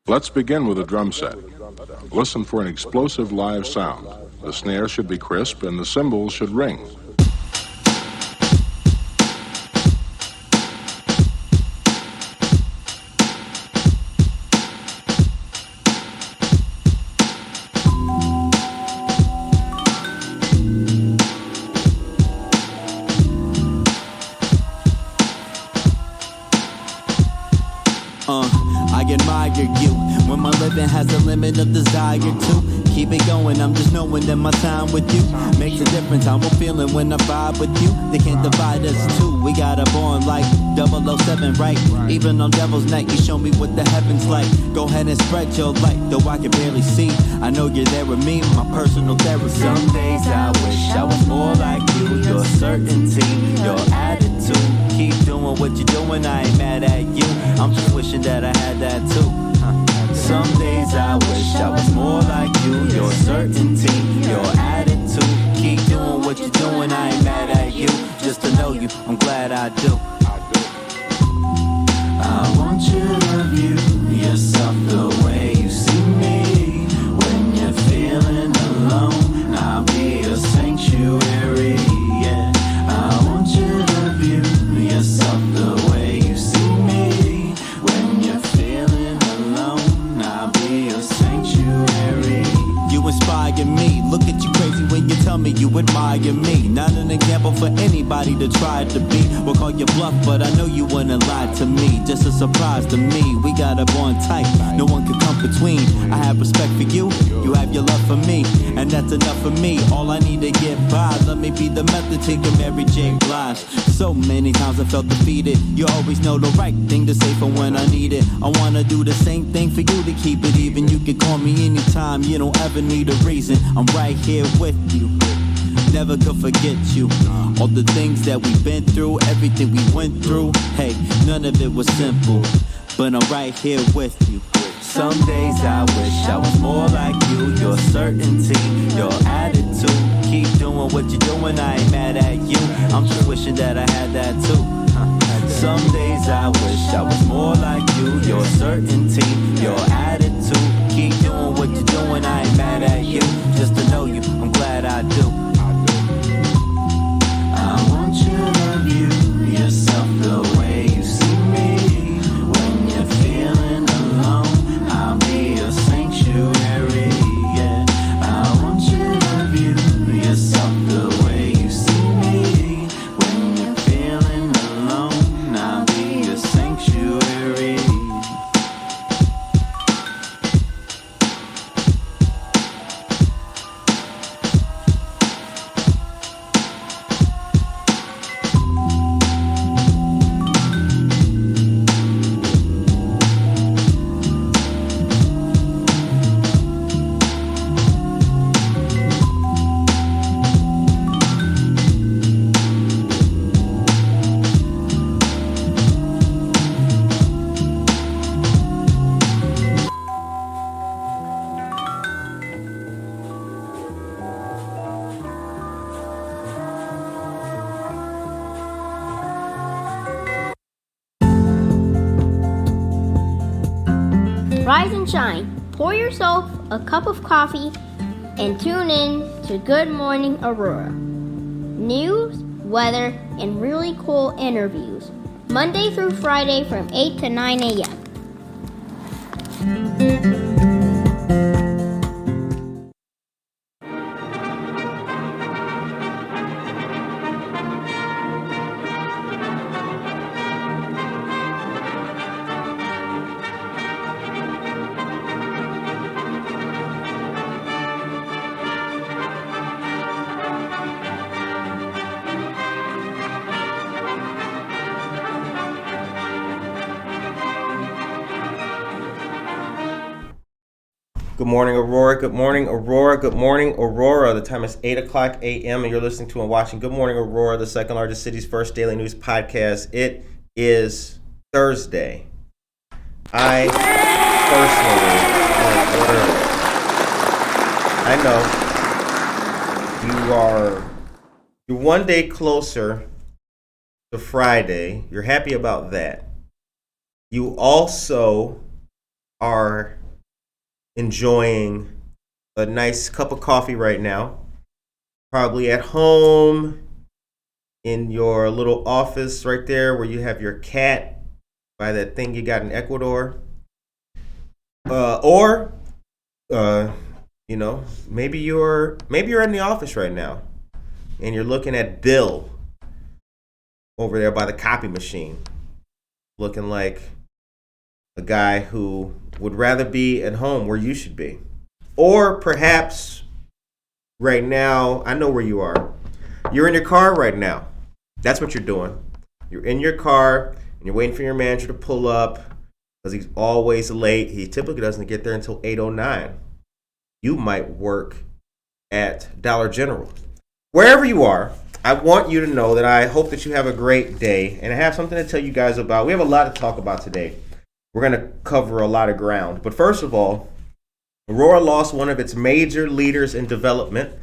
Let's begin with a drum set. Listen for an explosive live sound. The snare should be crisp and the cymbals should ring. I admire you when my living has a limit of desire to keep it going. I'm just knowing that my time with you makes a difference. I'm feeling when I vibe with you. They can't divide us two. We got a bond like 007, right? Even on Devil's Night, you show me what the heavens like. Go ahead and spread your light, though I can barely see. I know you're there with me, my personal therapy. Some days I wish I was more like you. Your certainty, your attitude. Keep doing what you're doing, I ain't mad at you. I'm just wishing that I had that too. Some days I wish I was more like you. Your certainty, your attitude. Keep doing what you're doing, I ain't mad at you. Just to know you, I'm glad I do. I want you to view yourself the way you see me. When you're feeling alone, I'll be a sanctuary, yeah. I want you to view yourself the way you see me. When you're feeling alone, I'll be a sanctuary. You inspire me, look at you crazy when you tell me you admire me. Not an example for anybody to try to be. We'll call you bluff, but I know you wouldn't lie to me. Just a surprise to me, we got a bond tight, no one can come between. I have respect for you, you have your love for me, and that's enough for me. All I need to get by, let me be the method to your Mary J. Blige. So many times I felt defeated, you always know the right thing to say for when I need it. I wanna do the same thing for you to keep it even. You can call me anytime, you don't ever need a reason. I'm right here with you, never could forget you. All the things that we've been through, everything we went through, hey, none of it was simple, but I'm right here with you. Some days I wish I was more like you. Your certainty, your attitude. Keep doing what you're doing, I ain't mad at you. I'm just wishing that I had that too. Some days I wish I was more like you. Your certainty, your attitude. Keep doing what you're doing, I ain't mad at you. Just to know you, I'm glad I do. I want you to view yourself the way you see me. When you're feeling alone, I'll be a sanctuary, yeah. I want you to view yourself the way you see me. When you're feeling alone, I'll be a sanctuary. Rise and shine. Pour yourself a cup of coffee and tune in to Good Morning Aurora. News, weather, and really cool interviews. Monday through Friday from 8 to 9 a.m. Good morning, Aurora. Good morning, Aurora. Good morning, Aurora. The time is 8 o'clock a.m. and you're listening to and watching Good Morning Aurora, the second largest city's first daily news podcast. It is Thursday. I know you're one day closer to Friday. You're happy about that. You also are enjoying a nice cup of coffee right now, probably at home in your little office right there where you have your cat by that thing you got in Ecuador, or maybe you're in the office right now and you're looking at Bill over there by the copy machine, looking like a guy who would rather be at home where you should be. Or perhaps right now, I know where you are. You're in your car right now. That's what you're doing. You're in your car and you're waiting for your manager to pull up because he's always late. He typically doesn't get there until 8:09. You might work at Dollar General. Wherever you are, I want you to know that I hope that you have a great day, and I have something to tell you guys about. We have a lot to talk about today. We're going to cover a lot of ground. But first of all, Aurora lost one of its major leaders in development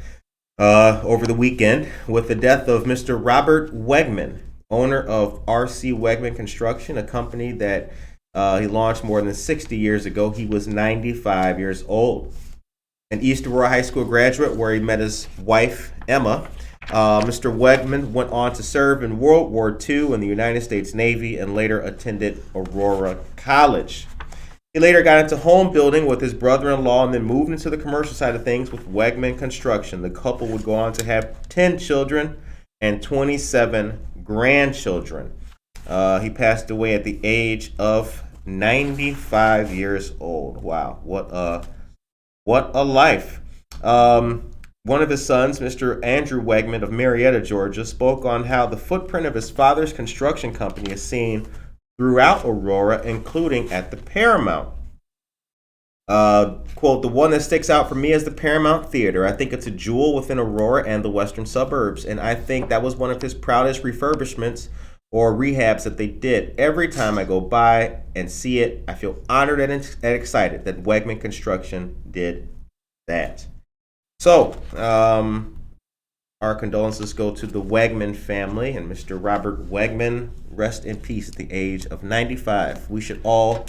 over the weekend with the death of Mr. Robert Wegman, owner of R.C. Wegman Construction, a company that he launched more than 60 years ago. He was 95 years old. An East Aurora High School graduate where he met his wife, Emma. Mr. Wegman went on to serve in World War II in the United States Navy and later attended Aurora College. He later got into home building with his brother-in-law and then moved into the commercial side of things with Wegman Construction. The couple would go on to have 10 children and 27 grandchildren. He passed away at the age of 95 years old. Wow, what a life. One of his sons, Mr. Andrew Wegman of Marietta, Georgia, spoke on how the footprint of his father's construction company is seen throughout Aurora, including at the Paramount. Quote, "The one that sticks out for me is the Paramount Theater. I think it's a jewel within Aurora and the western suburbs, and I think that was one of his proudest refurbishments or rehabs that they did. Every time I go by and see it, I feel honored and excited that Wegman Construction did that." So, our condolences go to the Wegman family and Mr. Robert Wegman. Rest in peace at the age of 95. We should all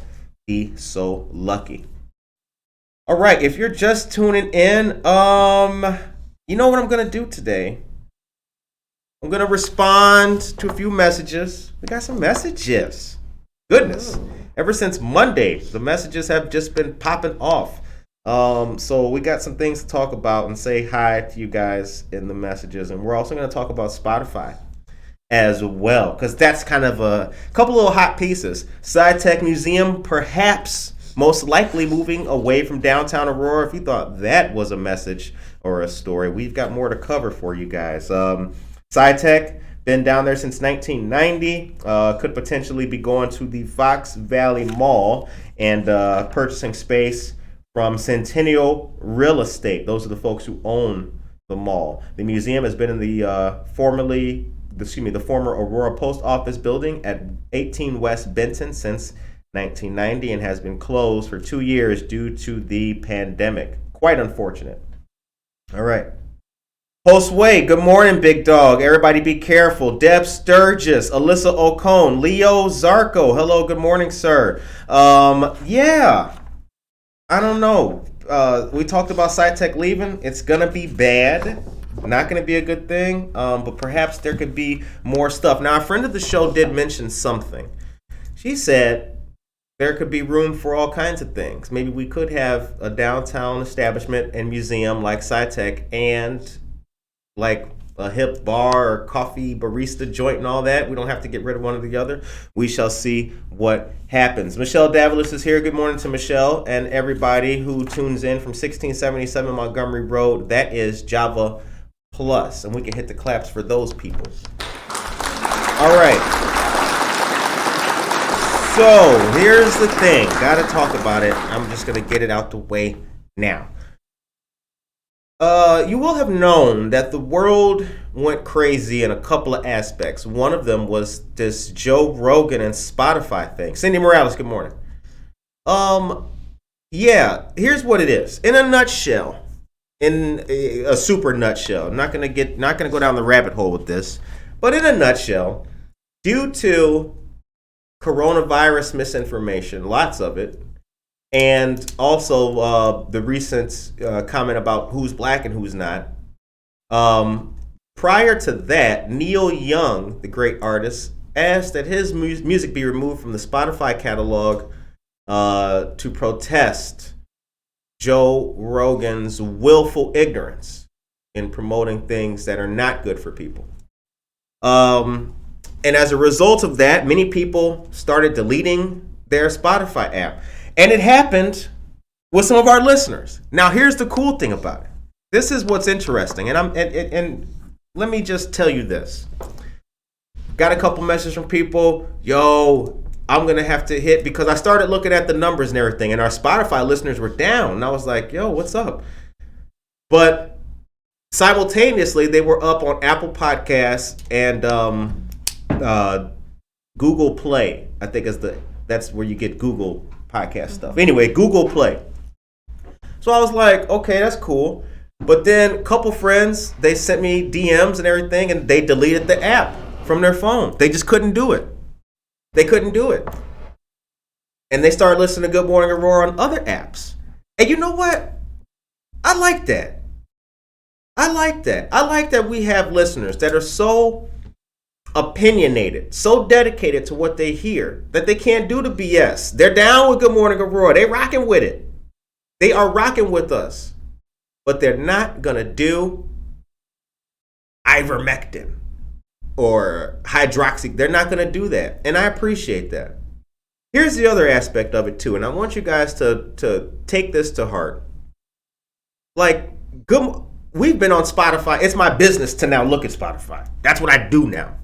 be so lucky. All right, if you're just tuning in, you know what I'm going to do today? I'm going to respond to a few messages. We got some messages. Goodness. Ever since Monday, the messages have just been popping off. So we got some things to talk about and say hi to you guys in the messages. And we're also going to talk about Spotify as well, because that's kind of a couple little hot pieces. SciTech Museum, perhaps most likely moving away from downtown Aurora. If you thought that was a message or a story, we've got more to cover for you guys. SciTech, been down there since 1990, could potentially be going to the Fox Valley Mall and purchasing space from Centennial Real Estate. Those are the folks who own the mall. The museum has been in the former Aurora Post Office building at 18 West Benton since 1990 and has been closed for 2 years due to the pandemic. Quite unfortunate. All right. Host Way, good morning, big dog. Everybody be careful. Deb Sturgis, Alyssa Ocone, Leo Zarco. Hello, good morning, sir. Yeah. I don't know. We talked about SciTech leaving. It's going to be bad. Not going to be a good thing. But perhaps there could be more stuff. Now, a friend of the show did mention something. She said there could be room for all kinds of things. Maybe we could have a downtown establishment and museum like SciTech and like a hip bar or coffee barista joint and all that. We don't have to get rid of one or the other. We shall see what happens. Michelle Davalos is here. Good morning to Michelle and everybody who tunes in from 1677 Montgomery Road. That is Java Plus, and we can hit the claps for those people. All right. So here's the thing. Got to talk about it. I'm just going to get it out the way now. You will have known that the world went crazy in a couple of aspects. One of them was this Joe Rogan and Spotify thing. Cindy Morales, good morning. Yeah, here's what it is. In a nutshell, in a super nutshell. I'm not gonna go down the rabbit hole with this, but in a nutshell, due to coronavirus misinformation, lots of it, and also the recent comment about who's black and who's not. Prior to that, Neil Young, the great artist, asked that his music be removed from the Spotify catalog to protest Joe Rogan's willful ignorance in promoting things that are not good for people. And as a result of that, many people started deleting their Spotify app. And it happened with some of our listeners. Now, here's the cool thing about it. This is what's interesting. And let me just tell you this. Got a couple messages from people. Yo, I'm going to have to hit, because I started looking at the numbers and everything, and our Spotify listeners were down. And I was like, yo, what's up? But simultaneously, they were up on Apple Podcasts and Google Play. I think that's where you get Google podcast stuff. Anyway, Google Play. So I was like, okay, that's cool. But then a couple friends, they sent me DMs and everything, and they deleted the app from their phone. They just couldn't do it. They couldn't do it. And they started listening to Good Morning Aurora on other apps. And you know what? I like that. I like that we have listeners that are so opinionated, so dedicated to what they hear that they can't do the BS. They're down with Good Morning Aurora. They rocking with it. They are rocking with us. But they're not going to do ivermectin or hydroxy. They're not going to do that. And I appreciate that. Here's the other aspect of it too. And I want you guys to take this to heart. Like, we've been on Spotify. It's my business to now look at Spotify. That's what I do now.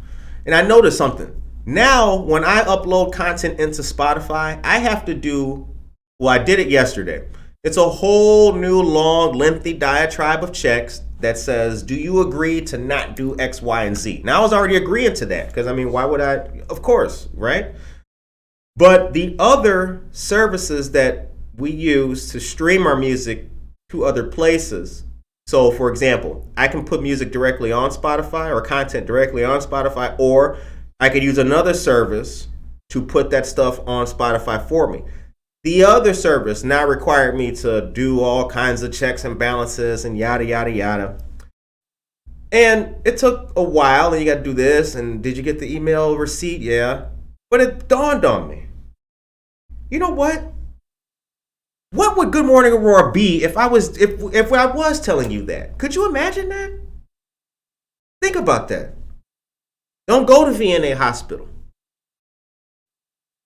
And I noticed something. Now, when I upload content into Spotify, I have to do, well, I did it yesterday. It's a whole new long, lengthy diatribe of checks that says, do you agree to not do X, Y, and Z? Now, I was already agreeing to that because, I mean, why would I? Of course, right? But the other services that we use to stream our music to other places. So, for example, I can put music directly on Spotify or content directly on Spotify, or I could use another service to put that stuff on Spotify for me. The other service now required me to do all kinds of checks and balances and yada, yada, yada. And it took a while, and you got to do this, and did you get the email receipt? Yeah. But it dawned on me. You know what? What would Good Morning Aurora be if I was telling you that? Could you imagine that? Think about that. Don't go to VNA Hospital.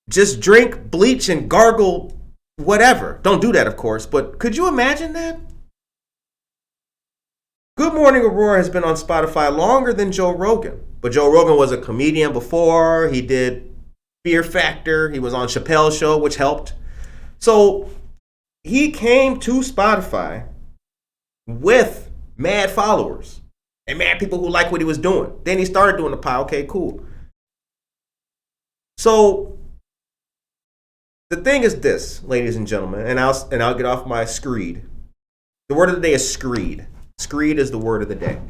Just drink bleach and gargle whatever. Don't do that, of course, but could you imagine that? Good Morning Aurora has been on Spotify longer than Joe Rogan. But Joe Rogan was a comedian before. He did Fear Factor. He was on Chappelle's show, which helped. So he came to Spotify with mad followers and mad people who liked what he was doing. Then he started doing the pod. Okay, cool. So the thing is this, ladies and gentlemen, and I'll get off my screed. The word of the day is screed. Screed is the word of the day.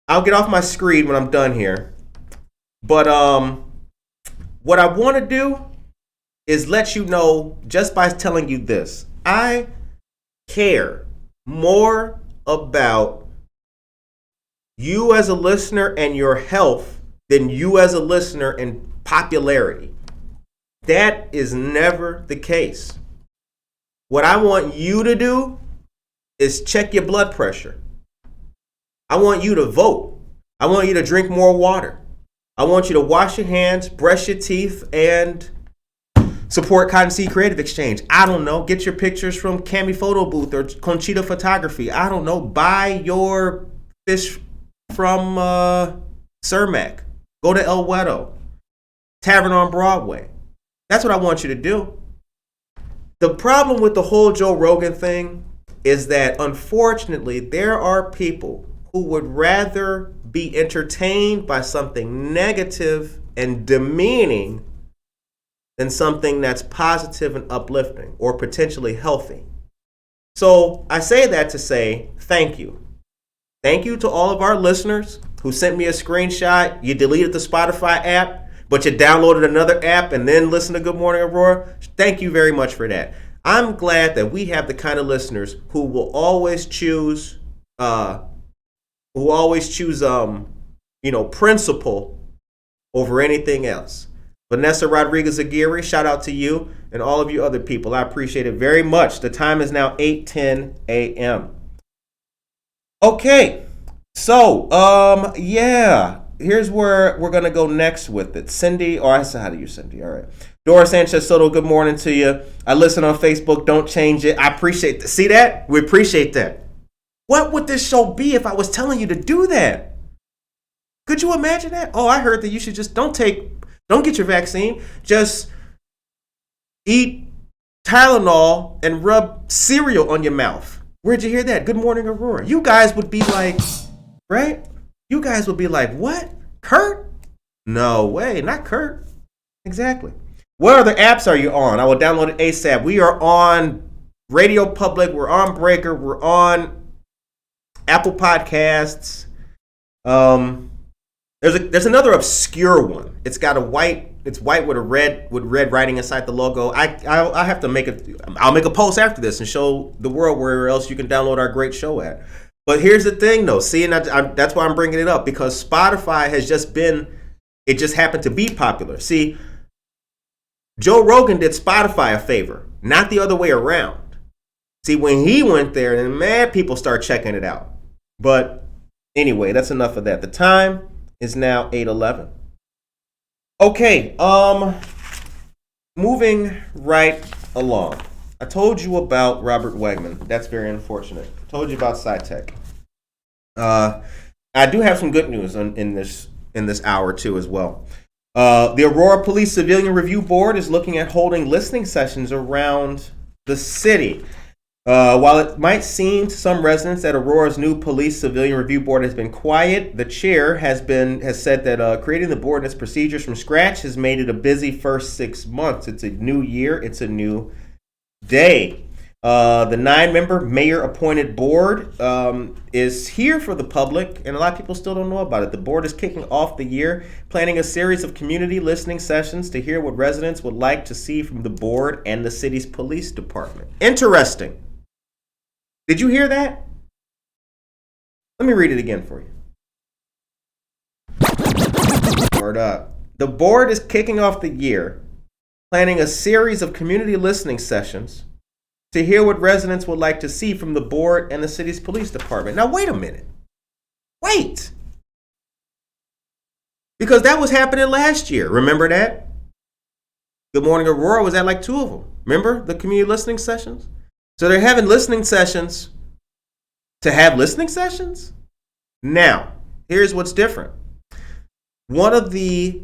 I'll get off my screed when I'm done here. But what I want to do is let you know, just by telling you this, I care more about you as a listener and your health than you as a listener and popularity. That is never the case. What I want you to do is check your blood pressure. I want you to vote. I want you to drink more water. I want you to wash your hands, brush your teeth, and support Cottonseed Creative Exchange. I don't know. Get your pictures from Cami Photo Booth or Conchita Photography. I don't know. Buy your fish from Cermak. Go to El Wedo. Tavern on Broadway. That's what I want you to do. The problem with the whole Joe Rogan thing is that, unfortunately, there are people who would rather be entertained by something negative and demeaning than something that's positive and uplifting or potentially healthy. So I say that to say thank you. Thank you to all of our listeners who sent me a screenshot. You deleted the Spotify app, but you downloaded another app and then listened to Good Morning Aurora. Thank you very much for that. I'm glad that we have the kind of listeners who will always choose, principle over anything else. Vanessa Rodriguez Aguirre, shout out to you and all of you other people. I appreciate it very much. The time is now 8:10 a.m. Okay, so here's where we're gonna go next with it. Cindy, or I said how to use Cindy. All right. Dora Sanchez Soto, good morning to you. I listen on Facebook. Don't change it. I appreciate that. See that? We appreciate that. What would this show be if I was telling you to do that? Could you imagine that? Oh, I heard that you should just don't get your vaccine. Just eat Tylenol and rub cereal on your mouth. Where'd you hear that? Good morning, Aurora. You guys would be like, right? You guys would be like, what? Kurt? No way, not Kurt. Exactly. What other apps are you on? I will download it ASAP. We are on Radio Public. We're on Breaker. We're on Apple Podcasts. There's another obscure one. It's got it's white with red writing inside the logo. I'll have to I'll make a post after this and show the world where else you can download our great show at. But here's the thing though. See, and that's why I'm bringing it up, because Spotify has it just happened to be popular. See, Joe Rogan did Spotify a favor, not the other way around. See, when he went there, then mad people start checking it out. But anyway, that's enough of that. The time is now 8:11. Okay, moving right along. I told you about Robert Wegman. That's very unfortunate. I told you about SciTech. I do have some good news in this hour too as well. The Aurora Police Civilian Review Board is looking at holding listening sessions around the city. While it might seem to some residents that Aurora's new Police Civilian Review Board has been quiet, the chair has said that creating the board and its procedures from scratch has made it a busy first 6 months. It's a new year. It's a new day. The 9-member mayor-appointed board is here for the public, and a lot of people still don't know about it. The board is kicking off the year, planning a series of community listening sessions to hear what residents would like to see from the board and the city's police department. Interesting. Did you hear that? Let me read it again for you. Word up. The board is kicking off the year, planning a series of community listening sessions to hear what residents would like to see from the board and the city's police department. Now, wait a minute. Wait. Because that was happening last year. Remember that? Good Morning Aurora was at like 2 of them. Remember the community listening sessions? So they're having listening sessions to have listening sessions? Now, here's what's different. One of the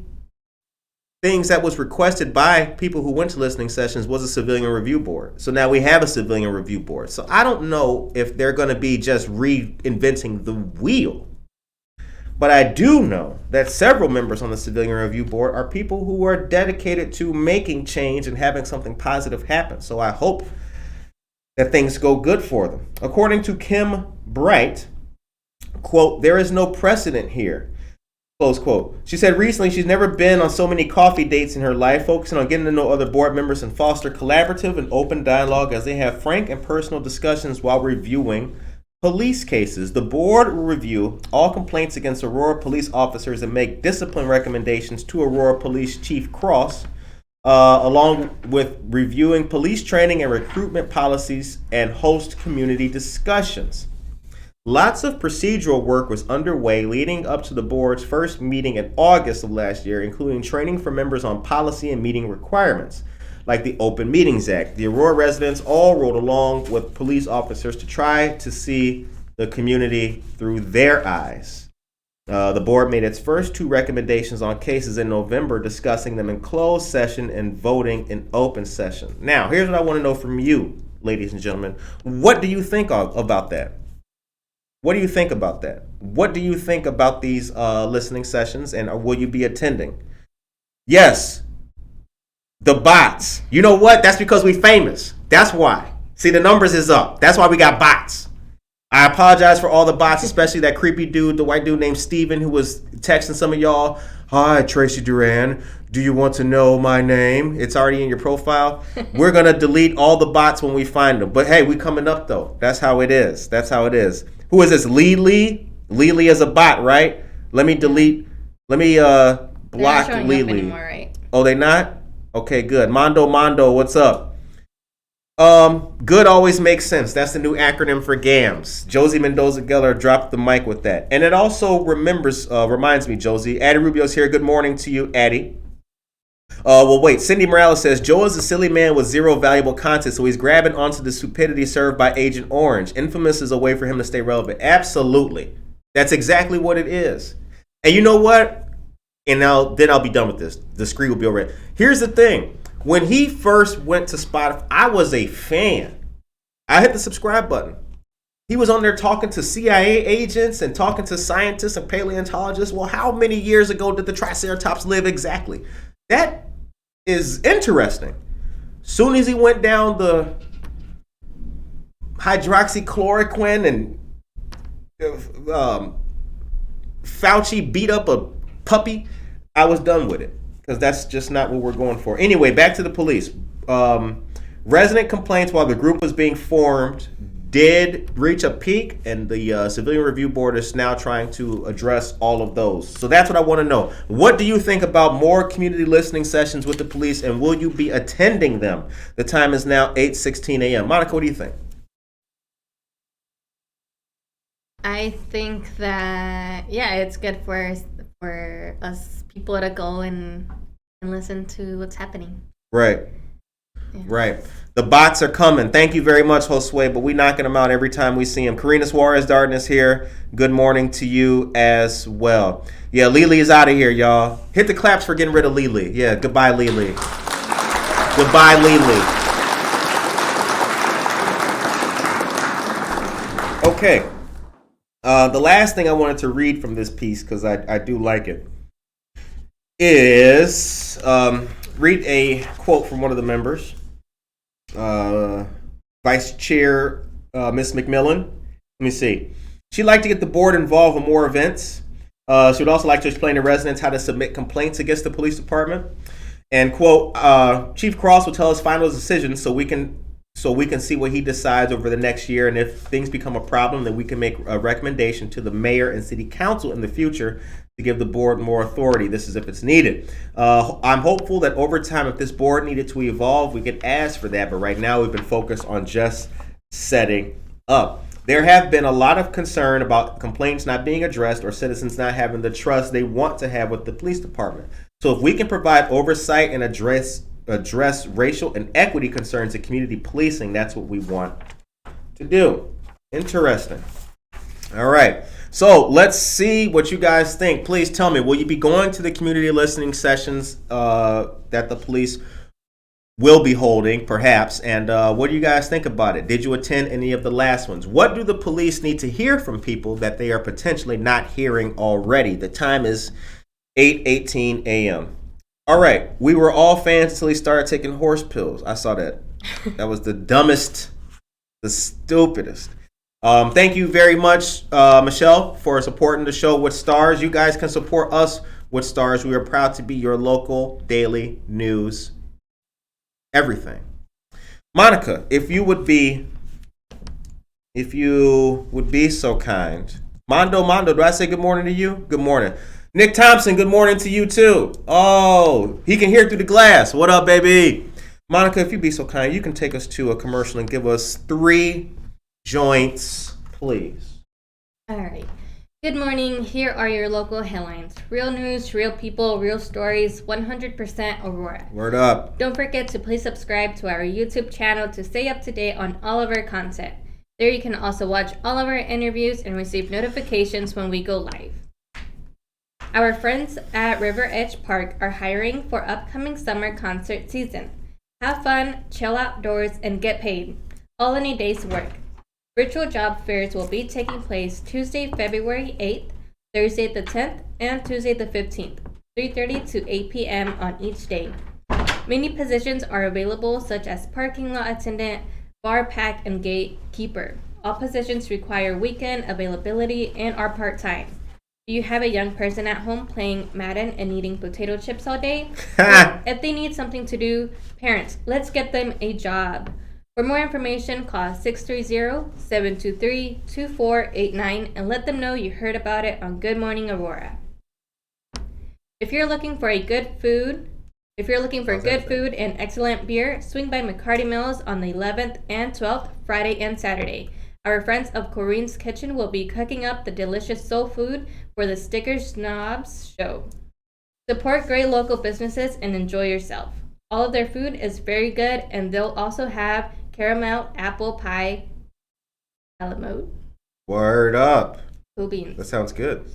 things that was requested by people who went to listening sessions was a civilian review board. So now we have a civilian review board. So I don't know if they're going to be just reinventing the wheel. But I do know that several members on the civilian review board are people who are dedicated to making change and having something positive happen. So I hope that things go good for them. According to Kim Bright, quote, "There is no precedent here." Close quote. She said recently she's never been on so many coffee dates in her life, focusing on getting to know other board members and foster collaborative and open dialogue as they have frank and personal discussions while reviewing police cases. The board will review all complaints against Aurora police officers and make discipline recommendations to Aurora Police Chief Cross, along with reviewing police training and recruitment policies and host community discussions. Lots of procedural work was underway leading up to the board's first meeting in August of last year, including training for members on policy and meeting requirements, like the Open Meetings Act. The Aurora residents all rode along with police officers to try to see the community through their eyes. The board made its first 2 recommendations on cases in November, discussing them in closed session and voting in open session. Now, here's what I want to know from you, ladies and gentlemen. What do you think about that? What do you think about that? What do you think about these listening sessions, and will you be attending? Yes, the bots. You know what? That's because we famous. That's why. See, the numbers is up. That's why we got bots. I apologize for all the bots, especially that creepy dude, the white dude named Steven, who was texting some of y'all. Hi, Tracy Duran. Do you want to know my name? It's already in your profile. We're going to delete all the bots when we find them. But hey, we coming up though. That's how it is. Who is this? Lily? Lily is a bot, right? Let me delete. Let me block They're not showing Lily. up anymore, right? Oh, they not? Okay, good. Mondo, what's up? Good always makes sense. That's the new acronym for GAMS. Josie Mendoza Geller dropped the mic with that. And it also reminds me, Josie, Addie Rubio's here. Good morning to you, Addie. Well, wait. Cindy Morales says, Joe is a silly man with zero valuable content, so he's grabbing onto the stupidity served by Agent Orange. Infamous is a way for him to stay relevant. Absolutely. That's exactly what it is. And you know what? And then I'll be done with this. The screen will be over. Here's the thing. When he first went to Spotify, I was a fan. I hit the subscribe button. He was on there talking to CIA agents and talking to scientists and paleontologists. Well, how many years ago did the Triceratops live exactly? That is interesting. Soon as he went down the hydroxychloroquine and Fauci beat up a puppy, I was done with it. Because that's just not what we're going for. Anyway, back to the police. Resident complaints while the group was being formed did reach a peak, and the Civilian Review Board is now trying to address all of those. So that's what I want to know. What do you think about more community listening sessions with the police, and will you be attending them? The time is now 8:16 a.m. Monica, what do you think? I think that, it's good for us people to go and listen to what's happening. Right. Yeah. Right. The bots are coming. Thank you very much, Josue, but we knocking them out every time we see them. Karina Suarez Darden is here. Good morning to you as well. Yeah, Lily is out of here, y'all. Hit the claps for getting rid of Lily. Yeah, goodbye, Lily. Goodbye, Lily. Okay. The last thing I wanted to read from this piece, because I do like it, is read a quote from one of the members. Vice Chair Miss McMillan. Let me see. She'd like to get the board involved in more events. She would also like to explain to residents how to submit complaints against the police department. And quote, Chief Cross will tell us final decisions so we can see what he decides over the next year. And if things become a problem, then we can make a recommendation to the mayor and city council in the future to give the board more authority. This is if it's needed. I'm hopeful that over time, if this board needed to evolve, we could ask for that. But right now, we've been focused on just setting up. There have been a lot of concern about complaints not being addressed or citizens not having the trust they want to have with the police department. So if we can provide oversight and address racial and equity concerns in community policing, that's what we want to do. Interesting. All right. So let's see what you guys think. Please tell me, will you be going to the community listening sessions that the police will be holding, perhaps? And what do you guys think about it? Did you attend any of the last ones? What do the police need to hear from people that they are potentially not hearing already? The time is 8:18 a.m. All right. We were all fans until he started taking horse pills. I saw that. That was the dumbest, the stupidest. Thank you very much, Michelle, for supporting the show with stars. You guys can support us with stars. We are proud to be your local daily news everything. Monica, if you would be so kind. Mondo, do I say good morning to you? Good morning. Nick Thompson, good morning to you too. Oh, he can hear through the glass. What up, baby? Monica, if you'd be so kind, you can take us to a commercial and give us 3 joints, please. All right. Good morning. Here are your local headlines. Real news, real people, real stories, 100% Aurora. Word up. Don't forget to please subscribe to our YouTube channel to stay up to date on all of our content. There you can also watch all of our interviews and receive notifications when we go live. Our friends at River Edge Park are hiring for upcoming summer concert season. Have fun, chill outdoors, and get paid, all in a day's work. Virtual job fairs will be taking place Tuesday, February 8th, Thursday the 10th, and Tuesday the 15th, 3:30 to 8 p.m. on each day. Many positions are available, such as parking lot attendant, bar pack, and gatekeeper. All positions require weekend availability and are part-time. Do you have a young person at home playing Madden and eating potato chips all day? Well, if they need something to do, parents, let's get them a job. For more information, call 630-723-2489 and let them know you heard about it on Good Morning Aurora. If you're looking for good food and excellent beer, swing by McCarty Mills on the 11th and 12th, Friday and Saturday. Our friends of Corinne's Kitchen will be cooking up the delicious soul food for the Sticker Snobs show. Support great local businesses and enjoy yourself. All of their food is very good, and they'll also have caramel apple pie a la mode. Word up. Cool beans. That sounds good.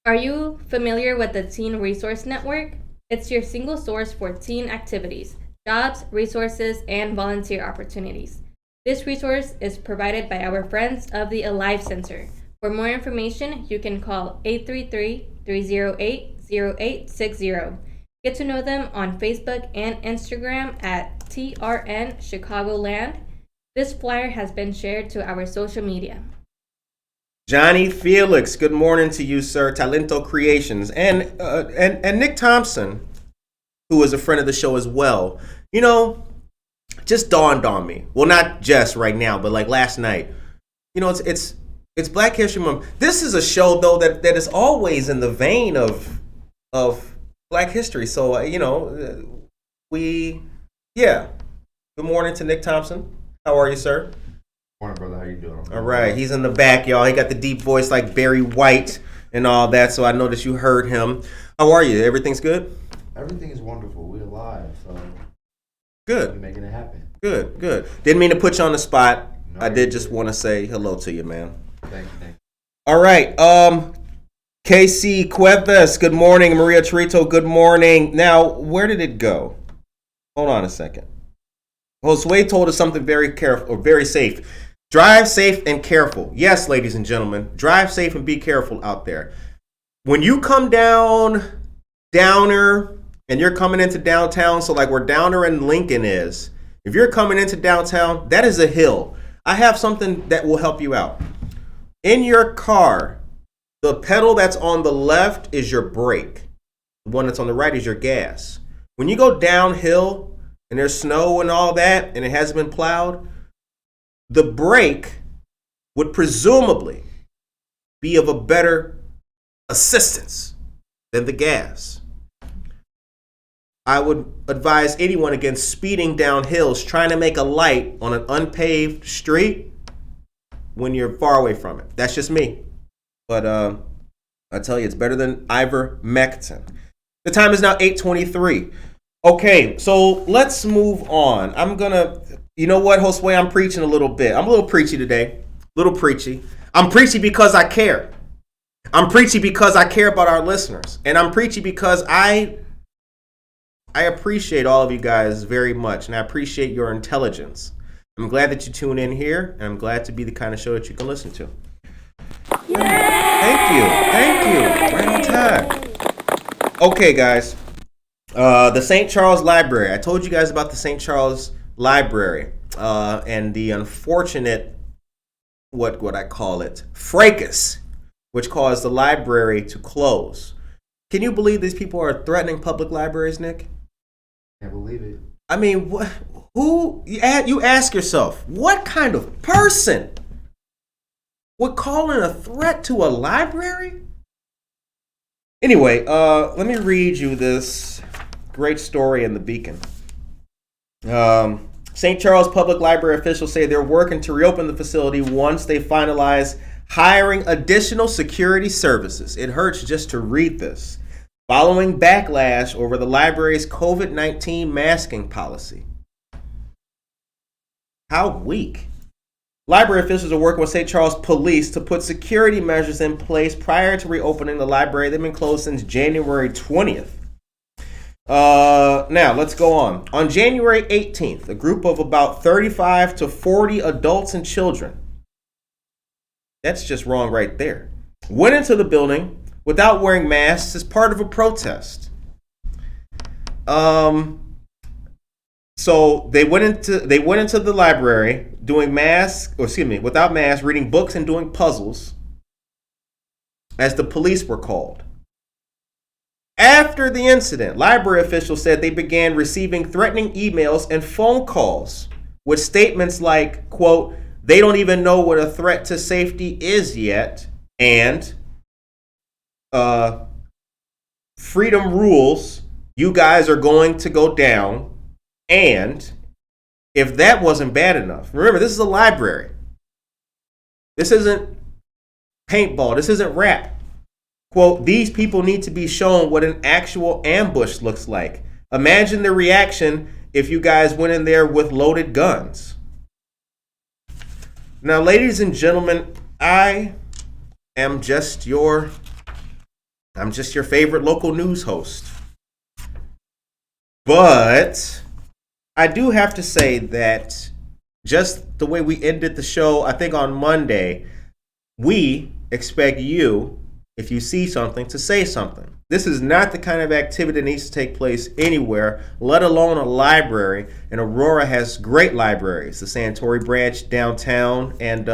Are you familiar with the Teen Resource Network? It's your single source for teen activities, jobs, resources, and volunteer opportunities. This resource is provided by our friends of the Alive Center. For more information, you can call 833-308-0860. Get to know them on Facebook and Instagram at TRN Chicagoland. This flyer has been shared to our social media. Johnny Felix, good morning to you, sir. Talento Creations. And Nick Thompson, who is a friend of the show as well. You know, just dawned on me. Well, not just right now, but like last night. You know, it's Black History Month. This is a show though that is always in the vein of Black history. So Good morning to Nick Thompson. How are you, sir? Morning, brother. How you doing? All right, he's in the back, y'all. He got the deep voice like Barry White and all that. So I know that you heard him. How are you? Everything's good? Everything is wonderful. We're alive, so good. We're making it happen. Good. Didn't mean to put you on the spot. No, I did just want to say hello to you, man. Thank you. All right. KC Cuevas, good morning. Maria Torito, good morning. Now, where did it go? Hold on a second. Josue told us something very careful or very safe. Drive safe and careful. Yes, ladies and gentlemen, drive safe and be careful out there. When you come down Downer and you're coming into downtown, so like where Downer and Lincoln is, if you're coming into downtown, that is a hill. I have something that will help you out. In your car, the pedal that's on the left is your brake. The one that's on the right is your gas. When you go downhill and there's snow and all that and it hasn't been plowed, the brake would presumably be of a better assistance than the gas. I would advise anyone against speeding down hills trying to make a light on an unpaved street when you're far away from it. That's just me. But I tell you, it's better than ivermectin. The time is now 8:23. Okay, so let's move on. You know what, Josue, I'm preaching a little bit. I'm a little preachy today. A little preachy. I'm preachy because I care. I'm preachy because I care about our listeners. And I'm preachy because I appreciate all of you guys very much. And I appreciate your intelligence. I'm glad that you tune in here. And I'm glad to be the kind of show that you can listen to. Thank you. Right on time. Okay, guys. The St. Charles Library. I told you guys about the St. Charles Library and the unfortunate, what I call it, fracas, which caused the library to close. Can you believe these people are threatening public libraries, Nick? Can't believe it. I mean, you ask yourself, what kind of person would call in a threat to a library? Anyway, let me read you this great story in the Beacon. St. Charles Public Library officials say they're working to reopen the facility once they finalize hiring additional security services. It hurts just to read this. Following backlash over the library's COVID-19 masking policy. How weak. Library officials are working with St. Charles Police to put security measures in place prior to reopening the library. They've been closed since January 20th. Now, let's go on. On January 18th, a group of about 35 to 40 adults and children, that's just wrong right there, went into the building without wearing masks as part of a protest. So they went into the library without masks, reading books and doing puzzles. as the police were called. After the incident, library officials said they began receiving threatening emails and phone calls with statements like, quote, they don't even know what a threat to safety is yet, and freedom rules, you guys are going to go down. And if that wasn't bad enough, remember, this is a library. This isn't paintball. This isn't rap. Quote, these people need to be shown what an actual ambush looks like. Imagine the reaction if you guys went in there with loaded guns. Now, ladies and gentlemen, I'm just your favorite local news host. But I do have to say that just the way we ended the show, I think on Monday, we expect you, if you see something, to say something. This is not the kind of activity that needs to take place anywhere, let alone a library. And Aurora has great libraries, the Santori branch downtown and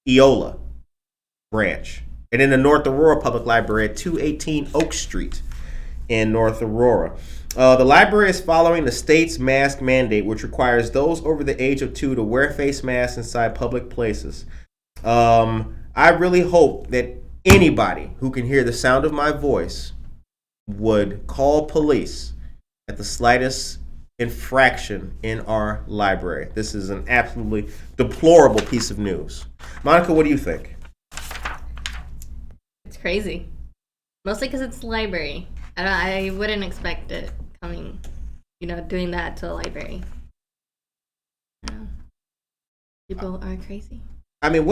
Eola branch. And in the North Aurora Public Library at 218 Oak Street in North Aurora. The library is following the state's mask mandate, which requires those over the age of 2 to wear face masks inside public places. I really hope that anybody who can hear the sound of my voice would call police at the slightest infraction in our library. This is an absolutely deplorable piece of news. Monica, what do you think? It's crazy. Mostly because it's the library. I wouldn't expect it coming, doing that to a library. I don't know. People are crazy. I mean,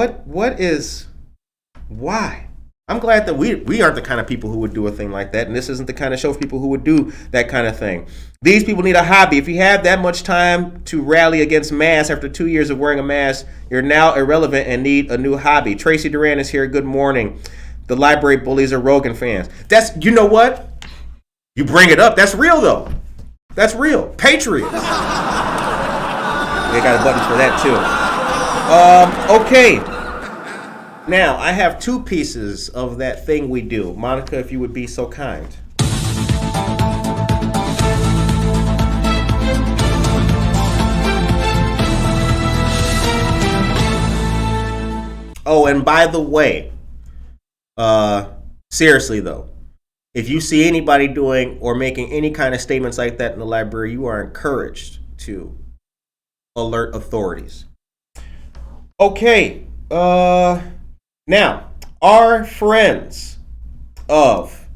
why? I'm glad that we aren't the kind of people who would do a thing like that, and this isn't the kind of show for people who would do that kind of thing. These people need a hobby. If you have that much time to rally against masks after 2 years of wearing a mask, you're now irrelevant and need a new hobby. Tracy Duran is here. Good morning. The library bullies are Rogan fans. You know what? You bring it up. That's real, though. That's real. Patriots. They got a button for that, too. Okay. Now, I have 2 pieces of that thing we do. Monica, if you would be so kind. Oh, and by the way, seriously though, if you see anybody doing or making any kind of statements like that in the library, you are encouraged to alert authorities. Okay, now, our friends of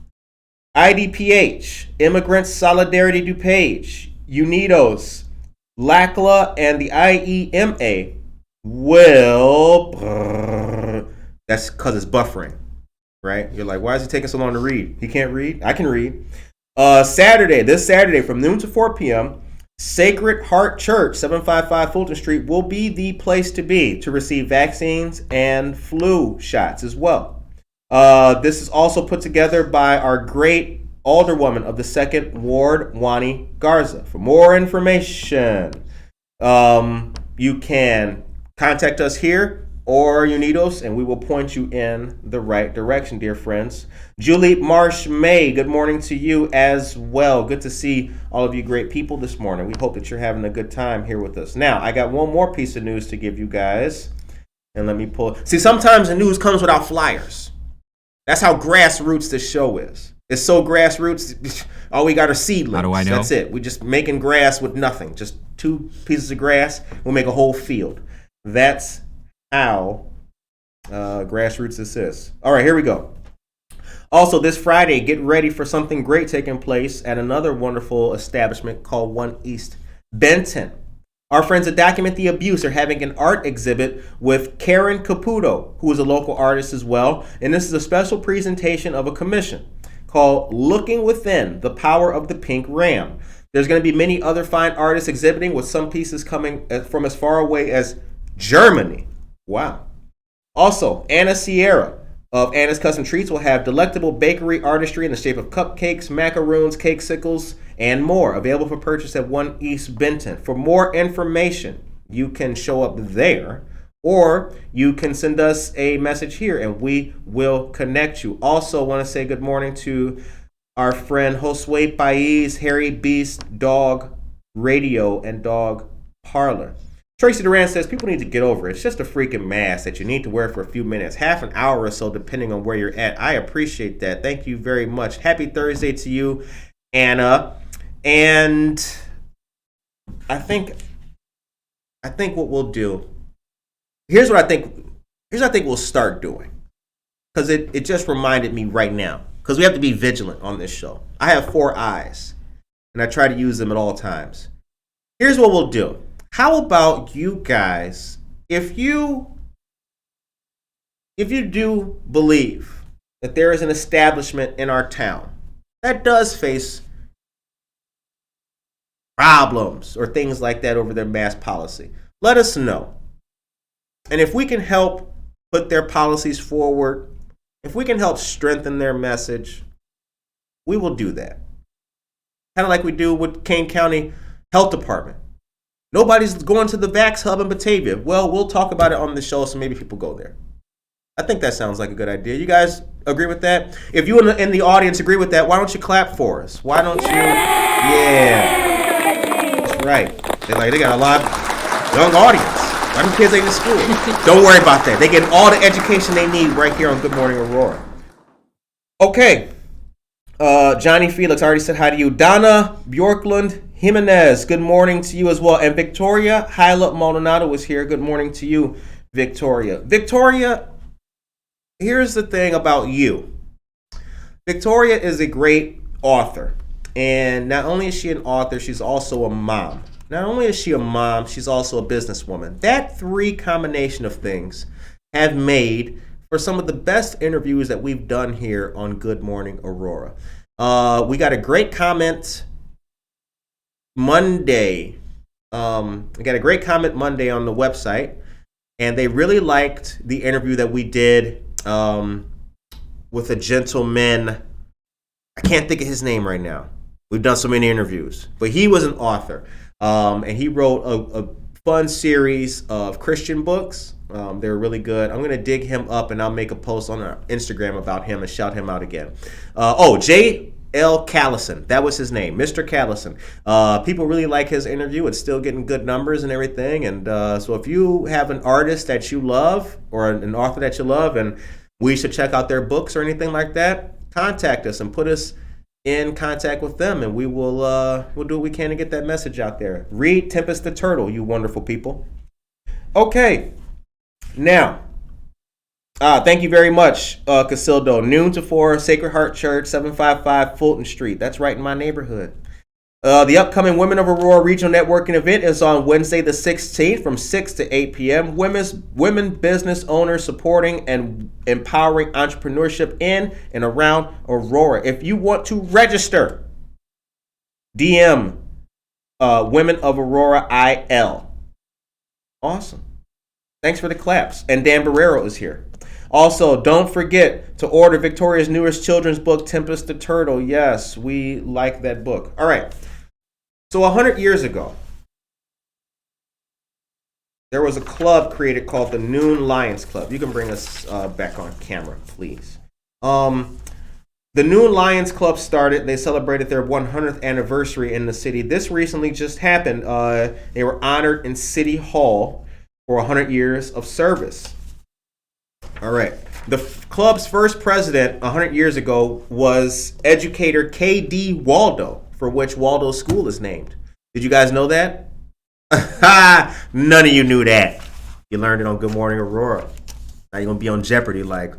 IDPH, Immigrants Solidarity DuPage, UNIDOS, LACLA, and the IEMA will... That's because it's buffering, right? You're like, why is it taking so long to read? He can't read? I can read. This Saturday from noon to 4 p.m., Sacred Heart Church, 755 Fulton Street, will be the place to be to receive vaccines and flu shots as well. This is also put together by our great alderwoman of the 2nd Ward, Wani Garza. For more information, you can contact us here or Unidos, and we will point you in the right direction, dear friends. Julie Marsh May, good morning to you as well. Good to see all of you great people this morning. We hope that you're having a good time here with us. Now, I got one more piece of news to give you guys. And let me pull. See, sometimes the news comes without flyers. That's how grassroots this show is. It's so grassroots, all we got are seedlings. How do I know? That's it. We're just making grass with nothing. Just 2 pieces of grass. We'll make a whole field. That's how grassroots this is. All right, here we go. Also, this Friday, get ready for something great taking place at another wonderful establishment called One East Benton. Our friends at Document the Abuse are having an art exhibit with Karen Caputo, who is a local artist as well. And this is a special presentation of a commission called Looking Within, the Power of the Pink Ram. There's going to be many other fine artists exhibiting, with some pieces coming from as far away as Germany. Wow. Also, Anna Sierra of Anna's Custom Treats will have delectable bakery artistry in the shape of cupcakes, macaroons, cake sickles, and more, available for purchase at One East Benton. For more information, you can show up there or you can send us a message here and we will connect you. Also, want to say good morning to our friend Josue Pais, Harry Beast, Dog Radio, and Dog Parlor. Tracy Duran says people need to get over it. It's just a freaking mask that you need to wear for a few minutes, half an hour or so, depending on where you're at. I appreciate that. Thank you very much. Happy Thursday to you, Anna. And I think what we'll do. Here's what I think we'll start doing, because it just reminded me right now. Because we have to be vigilant on this show. I have 4 eyes, and I try to use them at all times. Here's what we'll do. How about you guys, if you do believe that there is an establishment in our town that does face problems or things like that over their mask policy, let us know. And if we can help put their policies forward, if we can help strengthen their message, we will do that. Kind of like we do with Kane County Health Department. Nobody's going to the Vax Hub in Batavia. Well, we'll talk about it on the show, so maybe people go there. I think that sounds like a good idea. You guys agree with that? If you in the audience agree with that, why don't you clap for us? Why don't you? Yeah. That's right. They got a lot of young audience. Why do kids ain't in school? Don't worry about that. They get all the education they need right here on Good Morning Aurora. Okay. Johnny Felix already said hi to you. Donna Bjorklund Jimenez, good morning to you as well. And Victoria Hyla Maldonado was here. Good morning to you, Victoria. Victoria, here's the thing about you. Victoria is a great author. And not only is she an author, she's also a mom. Not only is she a mom, she's also a businesswoman. That 3 combination of things have made for some of the best interviews that we've done here on Good Morning Aurora. We got a great comment Monday. We got a great comment Monday on the website, and they really liked the interview that we did with a gentleman. I can't think of his name right now. We've done so many interviews, but he was an author, and he wrote a fun series of Christian books. They were really good. I'm going to dig him up, and I'll make a post on our Instagram about him and shout him out again. J.L. Callison. That was his name, Mr. Callison. People really like his interview. It's still getting good numbers and everything. And so if you have an artist that you love or an author that you love and we should check out their books or anything like that, contact us and put us in contact with them, and we'll do what we can to get that message out there. Read Tempest the Turtle, you wonderful people. Okay. Now, thank you very much, Casildo. Noon to 4, Sacred Heart Church, 755 Fulton Street. That's right in my neighborhood. The upcoming Women of Aurora Regional Networking event is on Wednesday the 16th from 6 to 8 p.m. Women business owners supporting and empowering entrepreneurship in and around Aurora. If you want to register, DM Women of Aurora IL. Awesome. Thanks for the claps. And Dan Barrero is here. Also, don't forget to order Victoria's newest children's book, Tempest the Turtle. Yes, we like that book. All right. So 100 years ago, there was a club created called the Noon Lions Club. You can bring us back on camera, please. The Noon Lions Club started. They celebrated their 100th anniversary in the city. This recently just happened. They were honored in City Hall for 100 years of service. All right. The club's first president 100 years ago was educator K.D. Waldo, for which Waldo School is named. Did you guys know that? None of you knew that. You learned it on Good Morning Aurora. Now you're going to be on Jeopardy like,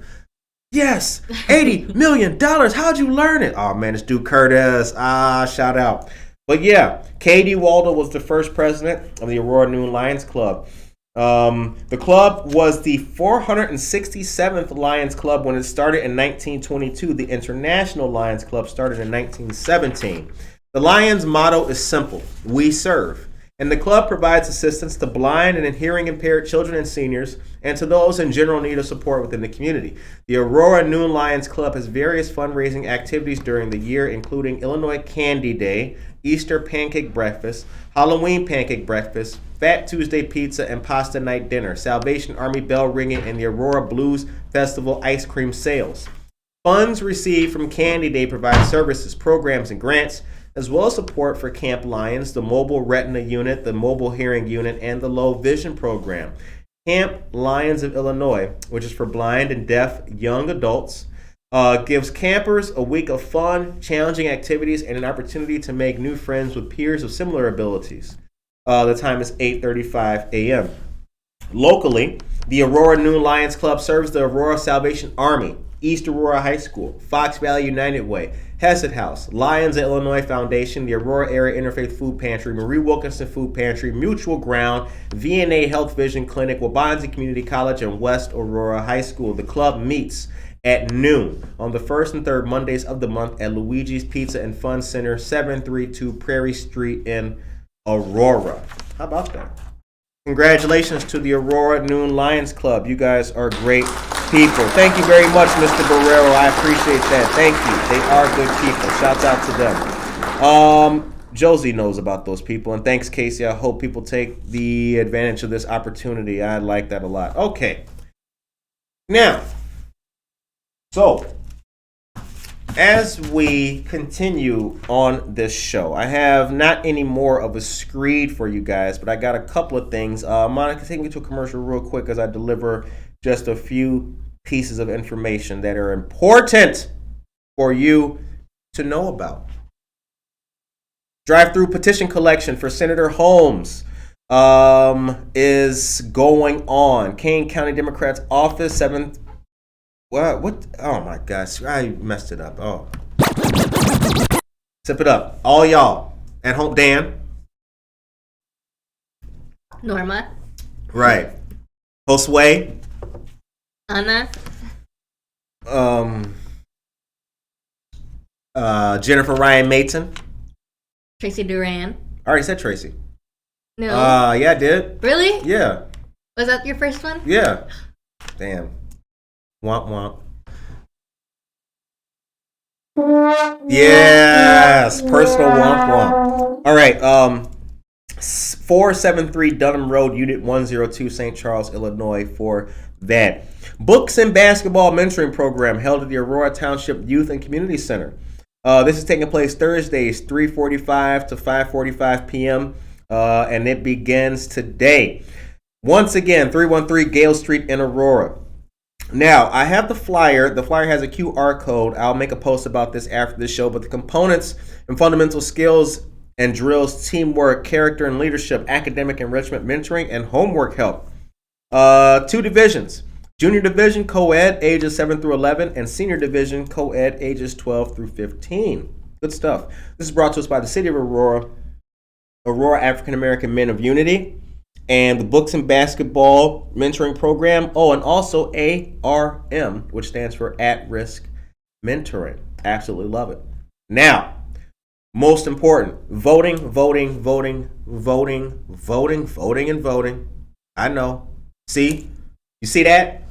yes, $80 million. How'd you learn it? Oh, man, it's Duke Curtis. Shout out. But yeah, K.D. Waldo was the first president of the Aurora Noon Lions Club. The club was the 467th Lions Club when it started in 1922. The International Lions Club started in 1917. The Lions motto is simple: we serve. And the club provides assistance to blind and hearing impaired children and seniors, and to those in general need of support within the community. The Aurora Noon Lions Club has various fundraising activities during the year, including Illinois Candy Day, Easter Pancake Breakfast, Halloween Pancake Breakfast, Fat Tuesday Pizza, and Pasta Night Dinner, Salvation Army Bell Ringing, and the Aurora Blues Festival ice cream sales. Funds received from Candy Day provide services, programs, and grants, as well as support for Camp Lions, the Mobile Retina Unit, the Mobile Hearing Unit, and the Low Vision Program. Camp Lions of Illinois, which is for blind and deaf young adults, gives campers a week of fun, challenging activities, and an opportunity to make new friends with peers of similar abilities. The time is 8:35 a.m. Locally, the Aurora Noon Lions Club serves the Aurora Salvation Army, East Aurora High School, Fox Valley United Way, Hesed House, Lions of Illinois Foundation, the Aurora Area Interfaith Food Pantry, Marie Wilkinson Food Pantry, Mutual Ground, VNA Health Vision Clinic, Wabanzi Community College, and West Aurora High School. The club meets at noon on the first and third Mondays of the month at Luigi's Pizza and Fun Center, 732 Prairie Street in Aurora. How about that? Congratulations to the Aurora Noon Lions Club. You guys are great people. Thank you very much, Mr. Barrero. I appreciate that. Thank you. They are good people. Shouts out to them. Josie knows about those people. And thanks, Casey. I hope people take the advantage of this opportunity. I like that a lot. Okay. Now, so as we continue on this show, I have not any more of a screed for you guys, but I got a couple of things. Monica, take me to a commercial real quick as I deliver just a few pieces of information that are important for you to know about. Drive-through petition collection for Senator Holmes is going on. Kane County Democrats office, 7th. What? Oh my gosh, I messed it up. Oh. Sip it up. All y'all at home. Dan. Norma. Right. Josue. Anna. Jennifer Ryan Maton. Tracy Duran. I already said Tracy. No. Yeah, I did. Really? Yeah. Was that your first one? Yeah. Damn. Womp womp. Yes, personal womp womp. All right, 473 Dunham Road, Unit 102, St. Charles, Illinois, for that. Books and Basketball Mentoring Program held at the Aurora Township Youth and Community Center. This is taking place Thursdays, 3:45 to 5:45 p.m., and it begins today. Once again, 313 Gale Street in Aurora. Now, I have the flyer. The flyer has a QR code. I'll make a post about this after the show, but the components and fundamental skills and drills, teamwork, character and leadership, academic enrichment, mentoring, and homework help. 2 divisions. Junior Division, co-ed, ages 7 through 11, and Senior Division, co-ed, ages 12 through 15. Good stuff. This is brought to us by the City of Aurora, Aurora African American Men of Unity, and the Books and Basketball Mentoring Program. Oh, and also ARM, which stands for At Risk Mentoring. Absolutely love it. Now, most important, voting. I know. See? You see that?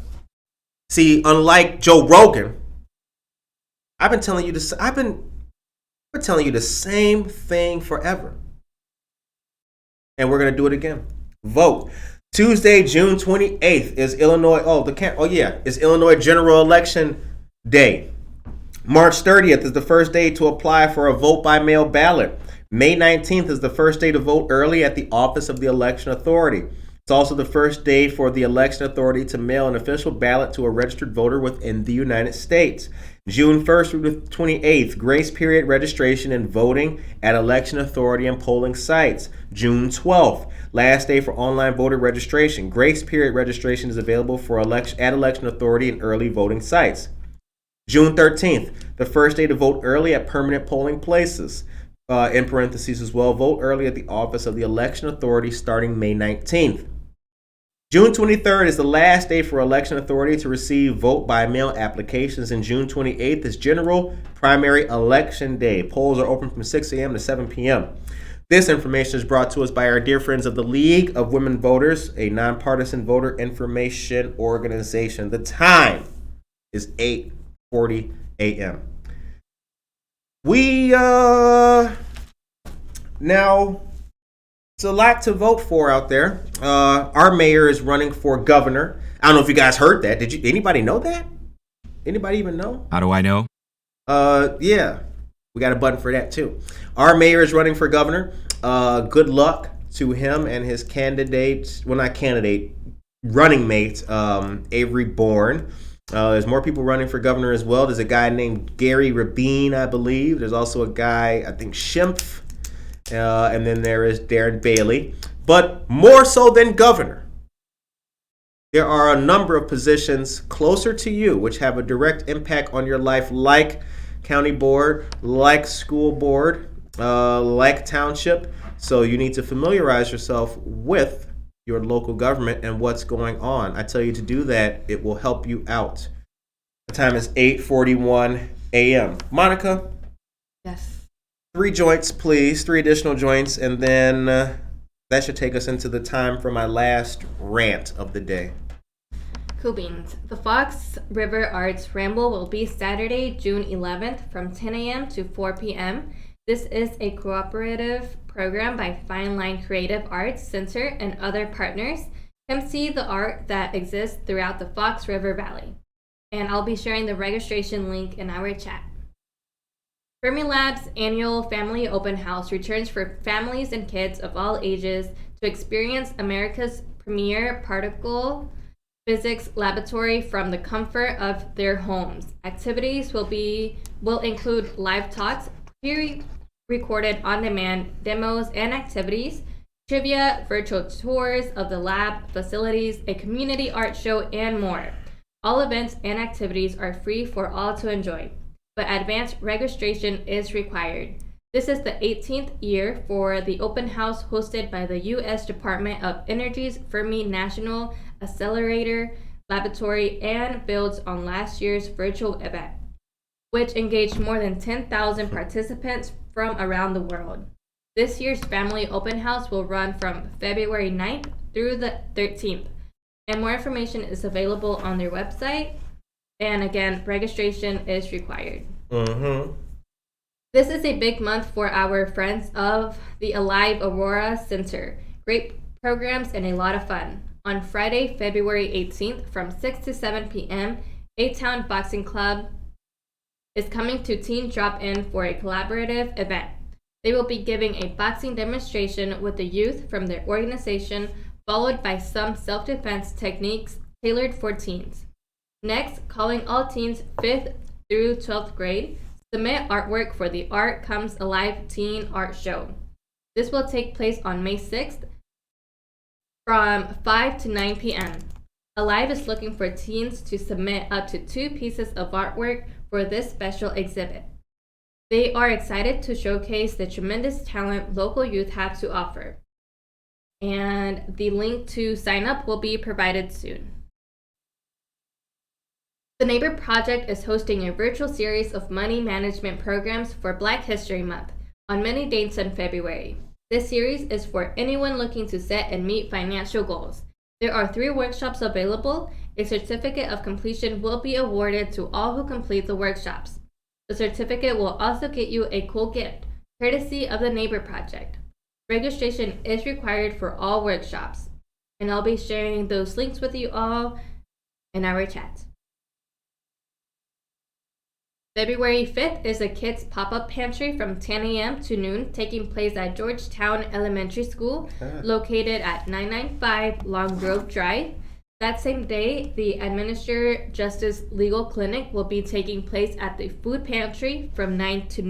See, unlike Joe Rogan, I've been telling you this. I've been telling you the same thing forever, and we're gonna do it again. Vote. Tuesday, June 28th is Illinois. Is Illinois General Election Day. March 30th is the first day to apply for a vote by mail ballot. May 19th is the first day to vote early at the Office of the Election Authority. It's also the first day for the election authority to mail an official ballot to a registered voter within the United States. June 1st through the 28th, grace period registration and voting at election authority and polling sites. June 12th, last day for online voter registration. Grace period registration is available for election authority and early voting sites. June 13th, the first day to vote early at permanent polling places. In parentheses as well, vote early at the Office of the Election Authority starting May 19th. June 23rd is the last day for election authority to receive vote by mail applications, and June 28th is general primary election day. Polls are open from 6 a.m. to 7 p.m. This information is brought to us by our dear friends of the League of Women Voters, a nonpartisan voter information organization. The time is 8:40 a.m. Now, it's a lot to vote for out there. Our mayor is running for governor. I don't know if you guys heard that. Did anybody know that? Anybody even know? How do I know? Yeah, we got a button for that too. Our mayor is running for governor. Good luck to him and his running mate, Avery Bourne. There's more people running for governor as well. There's a guy named Gary Rabin, I believe. There's also a guy, I think, Schimpf. And then there is Darren Bailey. But more so than governor, there are a number of positions closer to you which have a direct impact on your life, like county board, like school board, like township. So you need to familiarize yourself with your local government and what's going on. I tell you to do that. It will help you out. The time is 8:41 a.m. Monica? Yes. 3 joints, please. 3 additional joints. And then that should take us into the time for my last rant of the day. Cool beans. The Fox River Arts Ramble will be Saturday, June 11th from 10 a.m. to 4 p.m. This is a cooperative program by Fine Line Creative Arts Center and other partners. Come see the art that exists throughout the Fox River Valley. And I'll be sharing the registration link in our chat. Fermilab's annual Family Open House returns for families and kids of all ages to experience America's premier particle physics laboratory from the comfort of their homes. Activities will include live talks, pre-recorded on-demand demos and activities, trivia, virtual tours of the lab facilities, a community art show, and more. All events and activities are free for all to enjoy, but advanced registration is required. This is the 18th year for the open house hosted by the U.S. Department of Energy's Fermi National Accelerator Laboratory and builds on last year's virtual event, which engaged more than 10,000 participants from around the world. This year's Family Open House will run from February 9th through the 13th, and more information is available on their website. And again, registration is required. Mm-hmm. This is a big month for our friends of the Alive Aurora Center. Great programs and a lot of fun. On Friday, February 18th from 6 to 7 p.m., A-Town Boxing Club is coming to Teen Drop-In for a collaborative event. They will be giving a boxing demonstration with the youth from their organization, followed by some self-defense techniques tailored for teens. Next, calling all teens 5th through 12th grade, submit artwork for the Art Comes Alive Teen Art Show. This will take place on May 6th from 5 to 9 p.m. Alive is looking for teens to submit up to 2 pieces of artwork for this special exhibit. They are excited to showcase the tremendous talent local youth have to offer. And the link to sign up will be provided soon. The Neighbor Project is hosting a virtual series of money management programs for Black History Month on many dates in February. This series is for anyone looking to set and meet financial goals. There are 3 workshops available. A certificate of completion will be awarded to all who complete the workshops. The certificate will also get you a cool gift, courtesy of the Neighbor Project. Registration is required for all workshops, and I'll be sharing those links with you all in our chat. February 5th is a kids pop-up pantry from 10 a.m. to noon taking place at Georgetown Elementary School, located at 995 Long Grove Drive. That same day, the Administrator Justice Legal Clinic will be taking place at the food pantry from 9 to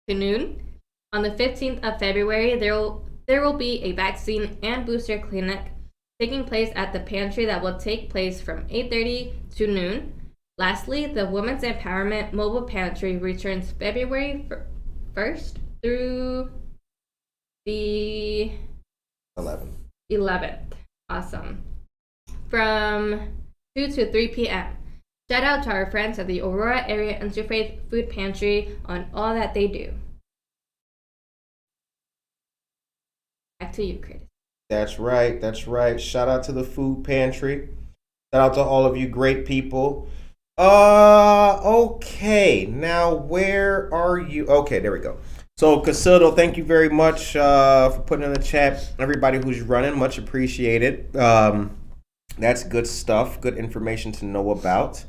noon. On the 15th of February, there will be a vaccine and booster clinic taking place at the pantry that will take place from 8:30 to noon. Lastly, the Women's Empowerment Mobile Pantry returns February 1st through the 11th. Awesome. From 2 to 3 p.m. Shout out to our friends at the Aurora Area Interfaith Food Pantry on all that they do. back to you, Curtis. That's right. That's right. Shout out to the food pantry. Shout out to all of you great people. Okay. Now, where are you? Okay, there we go. So, Casildo, thank you very much for putting in the chat. Everybody who's running, much appreciated. That's good stuff. Good information to know about.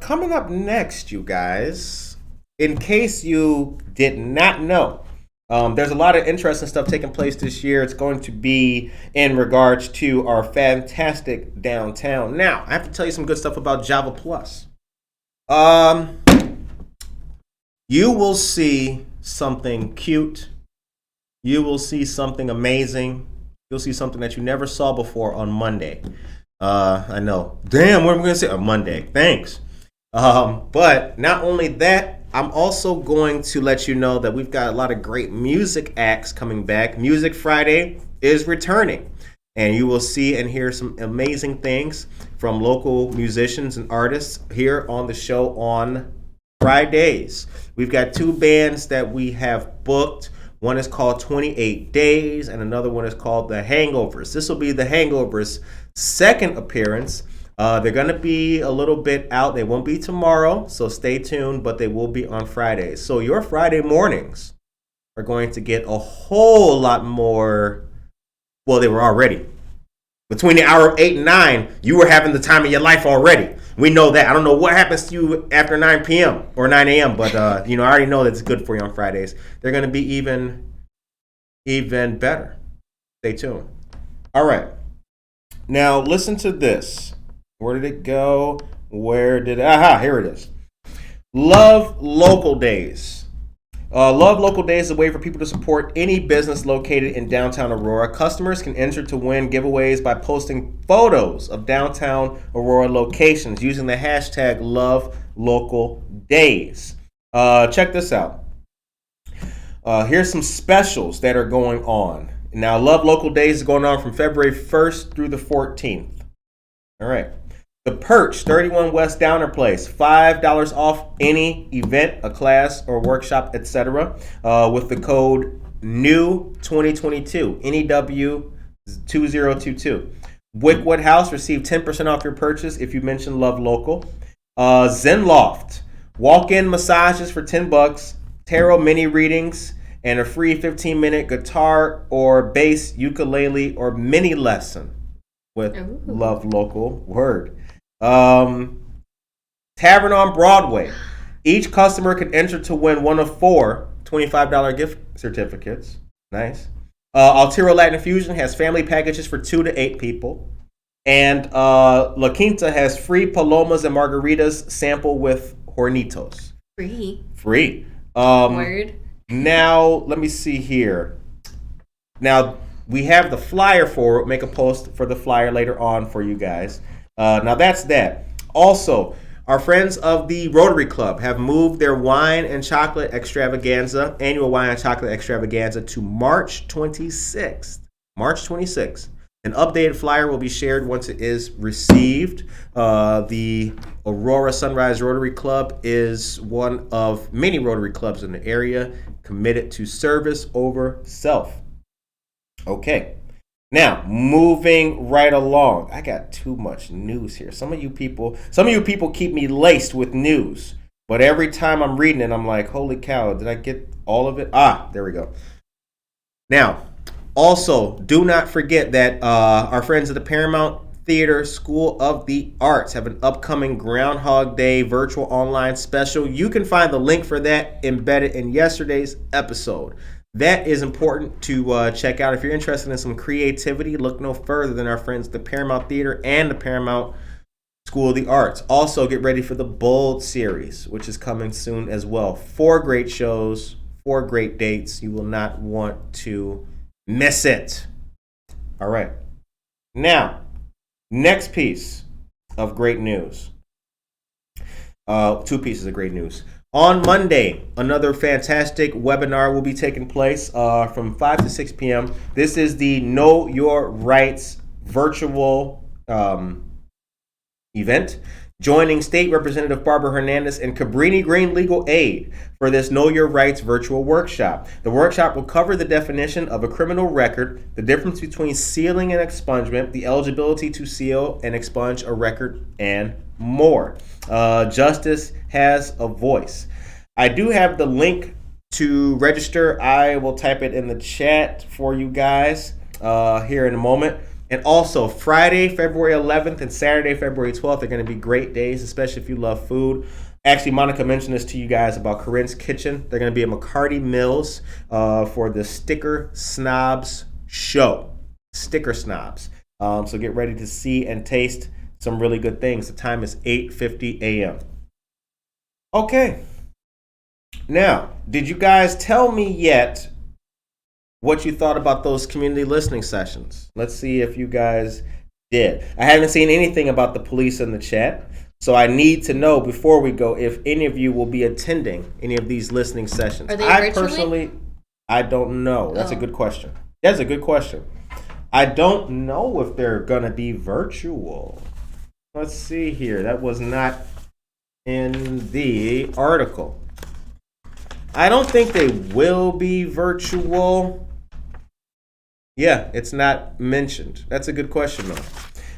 Coming up next, you guys, in case you did not know, there's a lot of interesting stuff taking place this year. It's going to be in regards to our fantastic downtown. Now, I have to tell you some good stuff about Java Plus. You will see something cute. You will see something amazing. You'll see something that you never saw before on Monday. I know. Damn, what am I going to say? On Monday. Thanks. But not only that, I'm also going to let you know that we've got a lot of great music acts coming back. Music Friday is returning. And you will see and hear some amazing things from local musicians and artists here on the show on Fridays. We've got two bands that we have booked. One is called 28 Days, and another one is called The Hangovers. This will be The Hangovers' second appearance. They're going to be a little bit out. They won't be tomorrow, so stay tuned, but they will be on Fridays. So your Friday mornings are going to get a whole lot more. Well, they were already. Between the hour of 8 and 9, you were having the time of your life already. We know that. I don't know what happens to you after 9 p.m. or 9 a.m., but I already know that it's good for you on Fridays. They're going to be even better. Stay tuned. All right. Now, listen to this. Where did it go? Here it is. Love Local Days. Love Local Days is a way for people to support any business located in downtown Aurora. Customers can enter to win giveaways by posting photos of downtown Aurora locations using the hashtag Love Local Days. Check this out. Here's some specials that are going on. Now, Love Local Days is going on from February 1st through the 14th. All right. The Perch, 31 West Downer Place, $5 off any event, a class, or workshop, etc. With the code NEW2022, NEW2022. Wickwood House, receive 10% off your purchase if you mention Love Local. Zen Loft, walk-in massages for $10, tarot mini readings, and a free 15-minute guitar or bass, ukulele, or mini lesson with Love Local. Word. Tavern on Broadway. Each customer can enter to win one of 4 $25 gift certificates. Nice. Altero Latin Fusion has family packages for 2 to 8 people. And La Quinta has free palomas and margaritas sample with hornitos. Free. Word. Now, let me see here. Now, we have the flyer for it. Make a post for the flyer later on for you guys. Now that's that. Also, our friends of the Rotary Club have moved their wine and chocolate extravaganza, annual wine and chocolate extravaganza, to March 26th. March 26th. An updated flyer will be shared once it is received. The Aurora Sunrise Rotary Club is one of many Rotary clubs in the area committed to service over self. Okay. Now, moving right along. I got too much news here. Some of you people keep me laced with news. But every time I'm reading it, I'm like, holy cow, did I get all of it? There we go. Now, also, do not forget that our friends at the Paramount Theater School of the Arts have an upcoming Groundhog Day virtual online special. You can find the link for that embedded in yesterday's episode. That is important to check out. If you're interested in some creativity, look no further than our friends at the Paramount Theater and the Paramount School of the Arts. Also, get ready for the Bold series, which is coming soon as well. 4 great shows, 4 great dates. You will not want to miss it. All right. Now, next piece of great news. 2 pieces of great news. On Monday, another fantastic webinar will be taking place from 5 to 6 p.m. This is the Know Your Rights virtual event. joining State Representative Barbara Hernandez and Cabrini Green Legal Aid for this Know Your Rights virtual workshop. The workshop will cover the definition of a criminal record, the difference between sealing and expungement, the eligibility to seal and expunge a record, and more. Justice has a voice. I do have the link to register. I will type it in the chat for you guys here in a moment. And also, Friday, February 11th and Saturday, February 12th are going to be great days, especially if you love food. Actually, Monica mentioned this to you guys about Corinne's Kitchen. They're going to be at McCarty Mills for the Sticker Snobs show. Sticker Snobs. So get ready to see and taste some really good things. The time is 8:50 a.m. Okay. Now, did you guys tell me yet what you thought about those community listening sessions? Let's see if you guys did. I haven't seen anything about the police in the chat, so I need to know before we go if any of you will be attending any of these listening sessions. Are they I virtually? personally, I don't know. That's a good question. That's a good question. I don't know if they're going to be virtual. Let's see here. That was not in the article. I don't think they will be virtual. Yeah, it's not mentioned. That's a good question, though.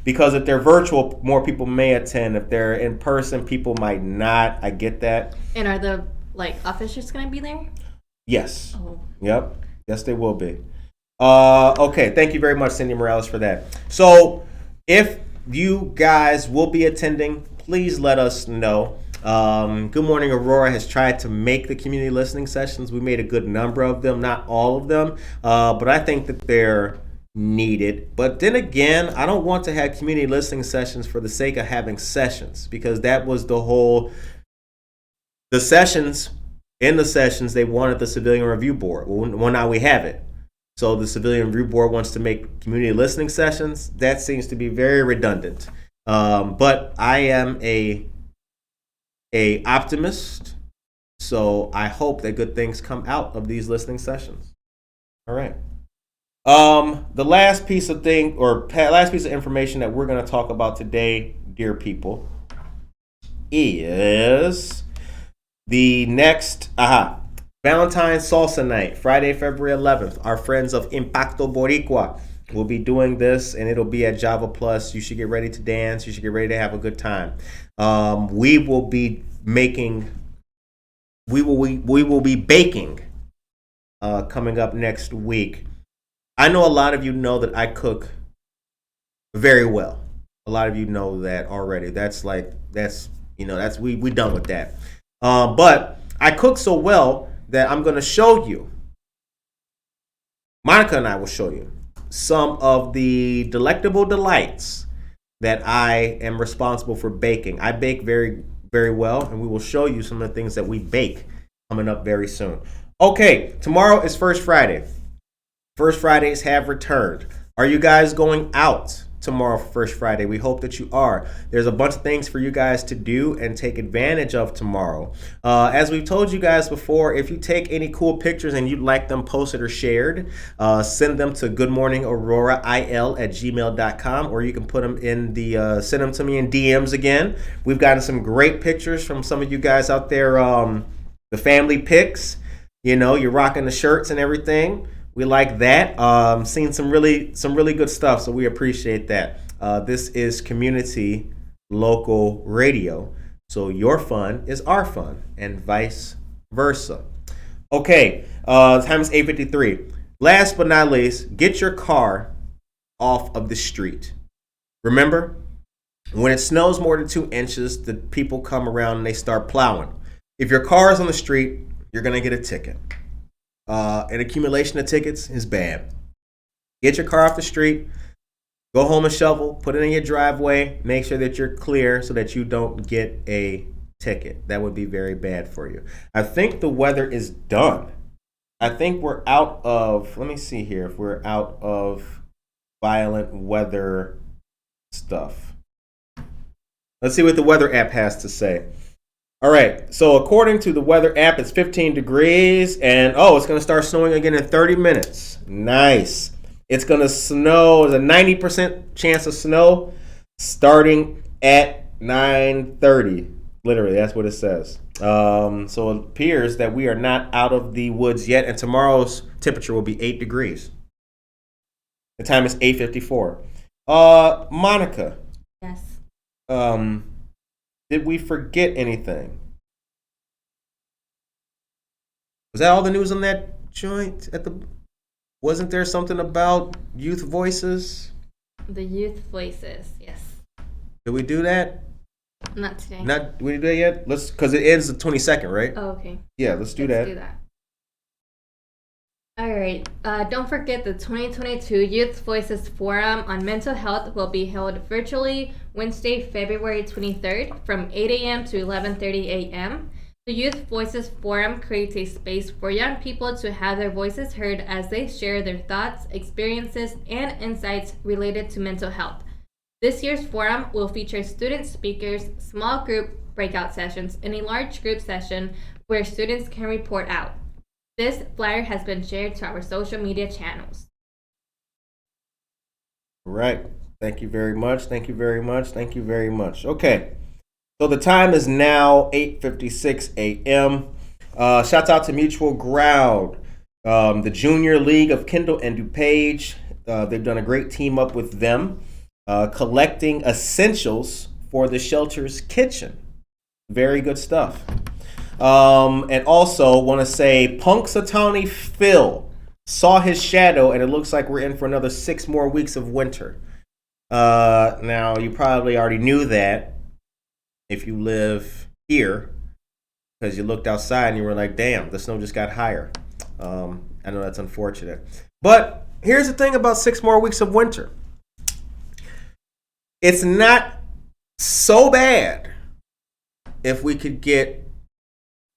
Because if they're virtual, more people may attend. If they're in person, people might not. I get that. And are the officers going to be there? Yes. Oh. Yep. Yes, they will be. Okay. Thank you very much, Cindy Morales, for that. So if you guys will be attending, please let us know. Good Morning Aurora has tried to make the community listening sessions. We made a good number of them, not all of them, but I think that they're needed. But then again, I don't want to have community listening sessions for the sake of having sessions, because that was the sessions, they wanted the Civilian Review Board. Well, now we have it. So the Civilian Review Board wants to make community listening sessions. That seems to be very redundant. But I am a optimist, so I hope that good things come out of these listening sessions. All right. The last piece of information that we're going to talk about today, dear people, is the next Valentine's Salsa Night, Friday, February 11th. Our friends of Impacto Boricua will be doing this, and it'll be at Java Plus. You should get ready to dance. You should get ready to have a good time. We will be baking coming up next week. I know a lot of you know that I cook very well. A lot of you know that already. We done with that. But I cook so well that I'm going to show you. Monica and I will show you some of the delectable delights that I am responsible for baking. I bake very, very well, and we will show you some of the things that we bake coming up very soon. Okay, tomorrow is First Friday. First Fridays have returned. Are you guys going out tomorrow for First Friday? We hope that you are. There's a bunch of things for you guys to do and take advantage of tomorrow. As we've told you guys before, if you take any cool pictures and you'd like them posted or shared, send them to goodmorningaurora@gmail.com, or you can put them in send them to me in DMs again. We've gotten some great pictures from some of you guys out there. The family pics, you're rocking the shirts and everything. We like that. Seen some really good stuff, so we appreciate that. This is community local radio, so your fun is our fun, and vice versa. Okay, time is 8:53. Last but not least, get your car off of the street. Remember, when it snows more than 2 inches, the people come around and they start plowing. If your car is on the street, you're gonna get a ticket. An accumulation of tickets is bad. Get your car off the street, go home and shovel, put it in your driveway, make sure that you're clear so that you don't get a ticket. That would be very bad for you. I think the weather is done. I think we're out of, let me see here if we're out of violent weather stuff. Let's see what the weather app has to say. All right, so according to the weather app, it's 15 degrees, and it's going to start snowing again in 30 minutes. Nice. It's going to snow. There's a 90% chance of snow starting at 9:30. Literally, that's what it says. So it appears that we are not out of the woods yet, and tomorrow's temperature will be 8 degrees. The time is 8:54. Monica, Yes. did we forget anything? Was that all the news on that joint? Wasn't there something about youth voices? The youth voices. Yes. Did we do that? Not today. We did that yet? Because it ends the 22nd, right? Oh, okay. Yeah, let's do Let's that. do that. All right. Don't forget the 2022 Youth Voices Forum on Mental Health will be held virtually Wednesday, February 23rd from 8 a.m. to 11:30 a.m. The Youth Voices Forum creates a space for young people to have their voices heard as they share their thoughts, experiences, and insights related to mental health. This year's forum will feature student speakers, small group breakout sessions, and a large group session where students can report out. This flyer has been shared to our social media channels. Right. Thank you very much. Thank you very much. Thank you very much. Okay. So the time is now 8:56 a.m. Shouts out to Mutual Ground, the Junior League of Kendall and DuPage. They've done a great team up with them, collecting essentials for the shelter's kitchen. Very good stuff. And also want to say Punxsutawney Phil saw his shadow, and it looks like we're in for another 6 more weeks of winter. Now, you probably already knew that if you live here, because you looked outside and you were like, damn, the snow just got higher. I know that's unfortunate. But here's the thing about 6 more weeks of winter. It's not so bad if we could get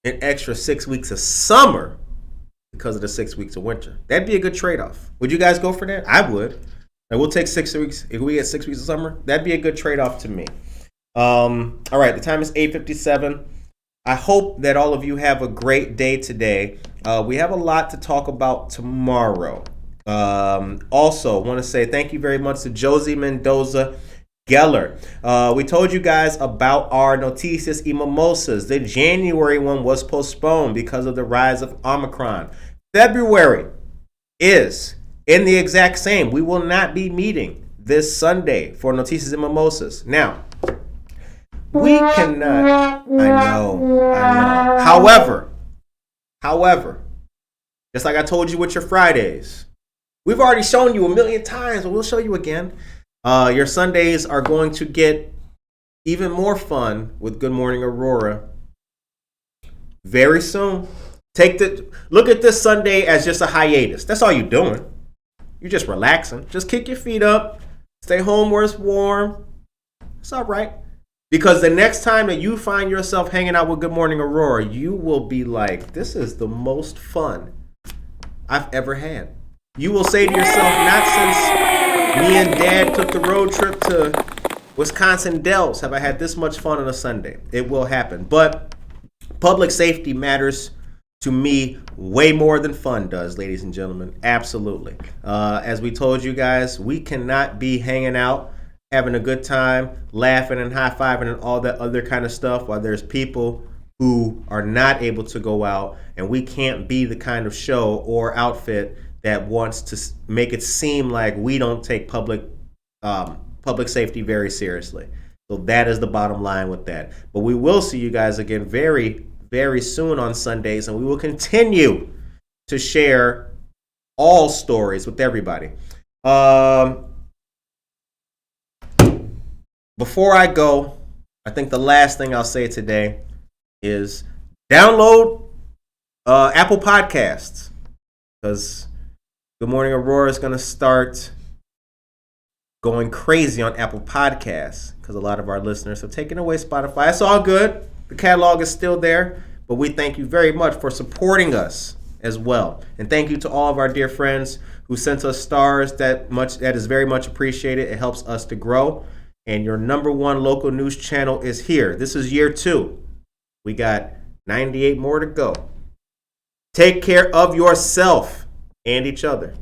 an extra 6 weeks of summer because of the 6 weeks of winter. That'd be a good trade-off. Would you guys go for that? I would. Like, we'll take 6 weeks. If we get 6 weeks of summer, that'd be a good trade-off to me. All right, the time is 8:57. I hope that all of you have a great day today. We have a lot to talk about tomorrow. Also, want to say thank you very much to Josie Mendoza Geller. We told you guys about our Noticias y Mimosas. The January one was postponed because of the rise of Omicron. February is in the exact same. We will not be meeting this Sunday for Noticias y Mimosas. Now, we cannot. I know. However, just like I told you with your Fridays, we've already shown you a million times, but we'll show you again. Your Sundays are going to get even more fun with Good Morning Aurora very soon. Look at this Sunday as just a hiatus. That's all you're doing. You're just relaxing. Just kick your feet up. Stay home where it's warm. It's all right. Because the next time that you find yourself hanging out with Good Morning Aurora, you will be like, this is the most fun I've ever had. You will say to yourself, not since me and Dad took the road trip to Wisconsin Dells have I had this much fun on a Sunday. It will happen. But public safety matters to me way more than fun does, ladies and gentlemen. Absolutely. As we told you guys, we cannot be hanging out, having a good time, laughing and high-fiving and all that other kind of stuff while there's people who are not able to go out, and we can't be the kind of show or outfit that wants to make it seem like we don't take public safety very seriously. So that is the bottom line with that. But we will see you guys again very, very soon on Sundays, and we will continue to share all stories with everybody. Before I go, I think the last thing I'll say today is download Apple Podcasts, because Good Morning Aurora is going to start going crazy on Apple Podcasts because a lot of our listeners have taken away Spotify. It's all good. The catalog is still there, but we thank you very much for supporting us as well. And thank you to all of our dear friends who sent us stars. That is very much appreciated. It helps us to grow. And your number one local news channel is here. This is year 2. We got 98 more to go. Take care of yourself and each other.